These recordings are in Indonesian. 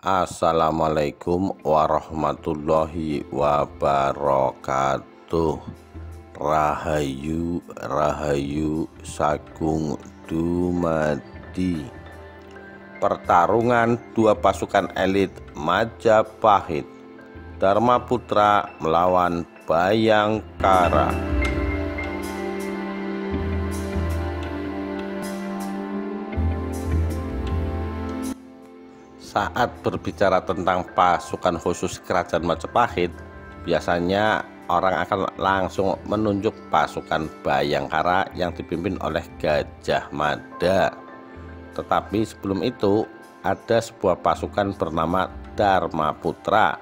Assalamualaikum warahmatullahi wabarakatuh. Rahayu Rahayu Sagung Dumadi. Pertarungan dua pasukan elit Majapahit, Dharma Putra melawan Bayangkara. Saat berbicara tentang pasukan khusus Kerajaan Majapahit, biasanya orang akan langsung menunjuk pasukan Bayangkara yang dipimpin oleh Gajah Mada. Tetapi sebelum itu, ada sebuah pasukan bernama Dharma Putra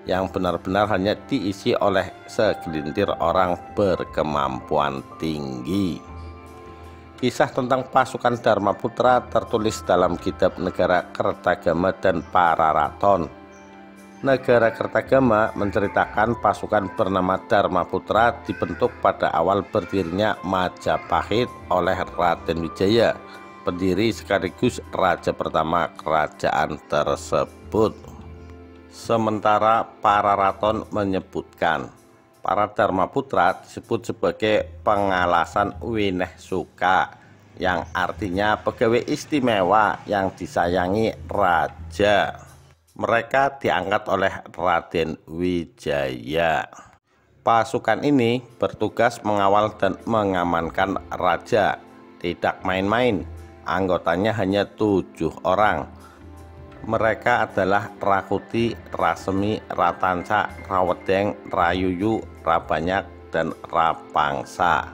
yang benar-benar hanya diisi oleh segelintir orang berkemampuan tinggi. Kisah tentang pasukan Dharma Putra tertulis dalam kitab Negara Kertagama dan Pararaton. Negara Kertagama menceritakan pasukan bernama Dharma Putra dibentuk pada awal berdirinya Majapahit oleh Raden Wijaya, pendiri sekaligus raja pertama kerajaan tersebut. Sementara Pararaton menyebutkan para Dharma Putra disebut sebagai pengalasan wineh suka, yang artinya pegawai istimewa yang disayangi raja. Mereka diangkat oleh Raden Wijaya. Pasukan ini bertugas mengawal dan mengamankan raja. Tidak main-main, anggotanya hanya 7 orang. Mereka adalah Rakuti, Rasemi, Ratanca, Rawedeng, Rayuyu, Rabanyak, dan Rapangsa.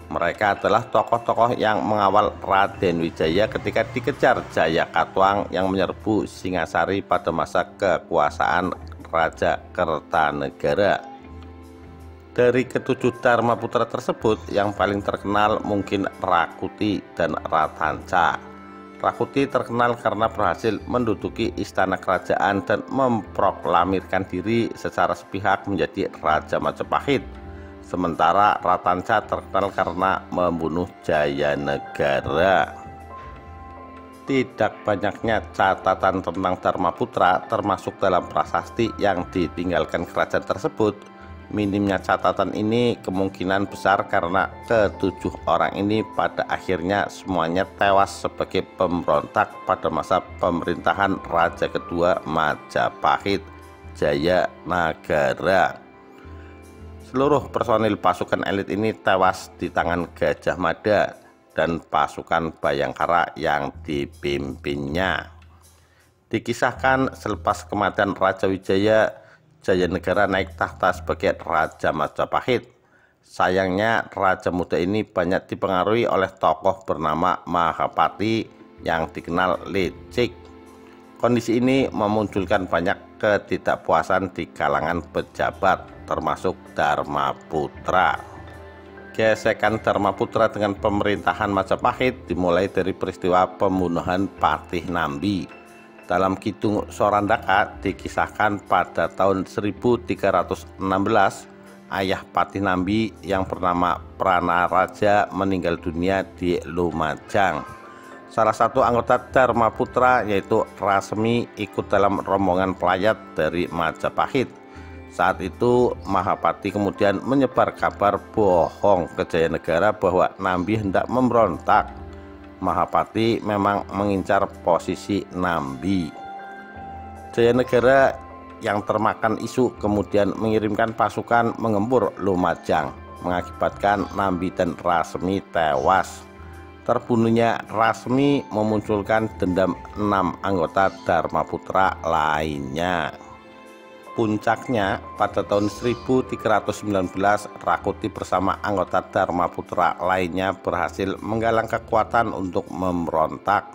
Mereka adalah tokoh-tokoh yang mengawal Raden Wijaya ketika dikejar Jaya Katuang yang menyerbu Singasari pada masa kekuasaan Raja Kertanegara. Dari ketujuh Dharma Putra tersebut, yang paling terkenal mungkin Rakuti dan Ratanca. Rakuti terkenal karena berhasil menduduki istana kerajaan dan memproklamirkan diri secara sepihak menjadi Raja Majapahit. Sementara Ratanca terkenal karena membunuh Jayanegara. Tidak banyaknya catatan tentang Dharma Putra termasuk dalam prasasti yang ditinggalkan kerajaan tersebut. Minimnya catatan ini kemungkinan besar karena ketujuh orang ini pada akhirnya semuanya tewas sebagai pemberontak pada masa pemerintahan Raja kedua Majapahit, Jayanagara. Seluruh personil pasukan elit ini tewas di tangan Gajah Mada dan pasukan Bayangkara yang dipimpinnya. Dikisahkan selepas kematian Raja Wijaya, Jayanegara naik tahta sebagai Raja Majapahit. Sayangnya raja muda ini banyak dipengaruhi oleh tokoh bernama Mahapati yang dikenal licik. Kondisi ini memunculkan banyak ketidakpuasan di kalangan pejabat, termasuk Dharma Putra. Gesekan Dharma Putra dengan pemerintahan Majapahit dimulai dari peristiwa pembunuhan Patih Nambi. Dalam Kidung Sorandaka dikisahkan pada tahun 1316, ayah Patih Nambi yang bernama Pranaraja meninggal dunia di Lumajang. Salah satu anggota Dharma Putra yaitu Rasemi ikut dalam rombongan pelayat dari Majapahit. Saat itu Mahapati kemudian menyebar kabar bohong ke Jayanegara bahwa Nambi hendak memberontak. Mahapati memang mengincar posisi Nambi. Jayanegara yang termakan isu kemudian mengirimkan pasukan mengempur Lumajang, mengakibatkan Nambi dan Rasemi tewas. Terbunuhnya Rasemi memunculkan dendam 6 anggota Dharma Putra lainnya. Puncaknya pada tahun 1319, Rakuti bersama anggota Dharma Putra lainnya berhasil menggalang kekuatan untuk memberontak.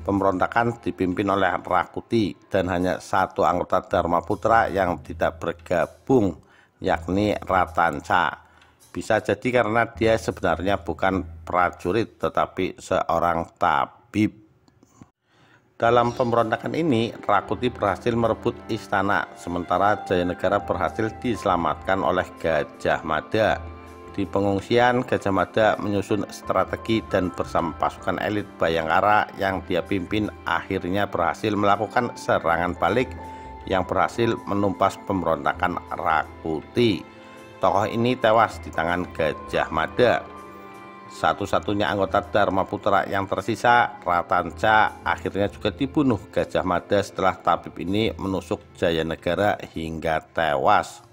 Pemberontakan dipimpin oleh Rakuti dan hanya satu anggota Dharma Putra yang tidak bergabung, yakni Ratanca. Bisa jadi karena dia sebenarnya bukan prajurit tetapi seorang tabib. Dalam pemberontakan ini, Rakuti berhasil merebut istana, sementara Jayanegara berhasil diselamatkan oleh Gajah Mada. Di pengungsian, Gajah Mada menyusun strategi dan bersama pasukan elit Bhayangkara yang dia pimpin akhirnya berhasil melakukan serangan balik yang berhasil menumpas pemberontakan Rakuti. Tokoh ini tewas di tangan Gajah Mada. Satu-satunya anggota Dharmaputra yang tersisa, Ratanca, akhirnya juga dibunuh Gajah Mada setelah tabib ini menusuk Jayanegara hingga tewas.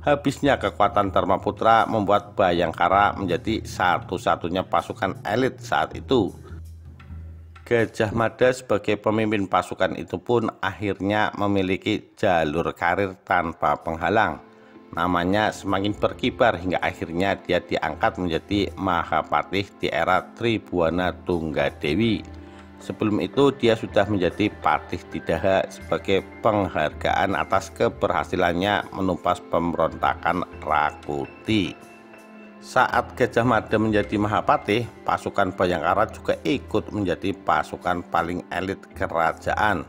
Habisnya kekuatan Dharmaputra membuat Bhayangkara menjadi satu-satunya pasukan elit saat itu. Gajah Mada sebagai pemimpin pasukan itu pun akhirnya memiliki jalur karir tanpa penghalang. Namanya semakin berkibar hingga akhirnya dia diangkat menjadi Mahapatih di era Tribhuwana Tunggadewi. Sebelum itu dia sudah menjadi Patih Didaha sebagai penghargaan atas keberhasilannya menumpas pemberontakan Rakuti. Saat Gajah Mada menjadi Mahapatih, pasukan Bhayangkara juga ikut menjadi pasukan paling elit kerajaan.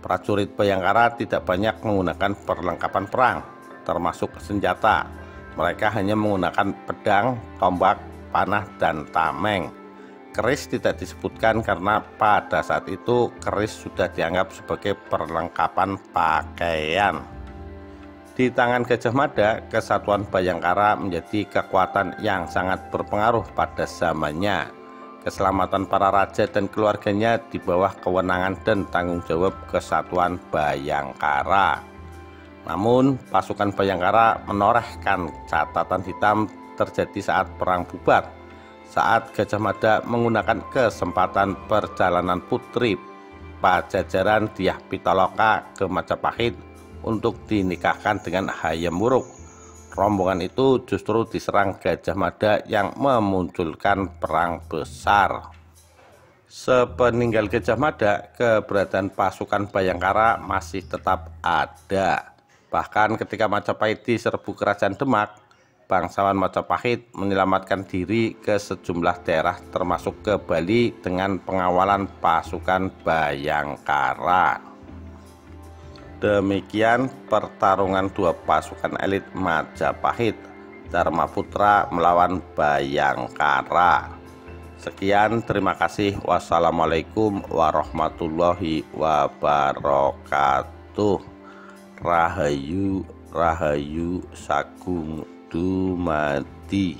Prajurit Bhayangkara tidak banyak menggunakan perlengkapan perang, termasuk senjata. Mereka hanya menggunakan pedang, tombak, panah, dan tameng. Keris tidak disebutkan karena pada saat itu keris sudah dianggap sebagai perlengkapan pakaian. Di tangan Gajah Mada, kesatuan Bhayangkara menjadi kekuatan yang sangat berpengaruh pada zamannya. Keselamatan para raja dan keluarganya di bawah kewenangan dan tanggung jawab kesatuan Bhayangkara. Namun, pasukan Bhayangkara menorehkan catatan hitam terjadi saat perang bubar. Saat Gajah Mada menggunakan kesempatan perjalanan putri Pajajaran Dyah Pitaloka ke Majapahit untuk dinikahkan dengan Hayam Wuruk. Rombongan itu justru diserang Gajah Mada yang memunculkan perang besar. Sepeninggal Gajah Mada, keberadaan pasukan Bhayangkara masih tetap ada. Bahkan ketika Majapahit diserbu kerajaan Demak, bangsawan Majapahit menyelamatkan diri ke sejumlah daerah termasuk ke Bali dengan pengawalan pasukan Bhayangkara. Demikian pertarungan dua pasukan elit Majapahit, Dharmaputra melawan Bhayangkara. Sekian, terima kasih. Wassalamualaikum warahmatullahi wabarakatuh. Rahayu, Rahayu Sagung Dumadi.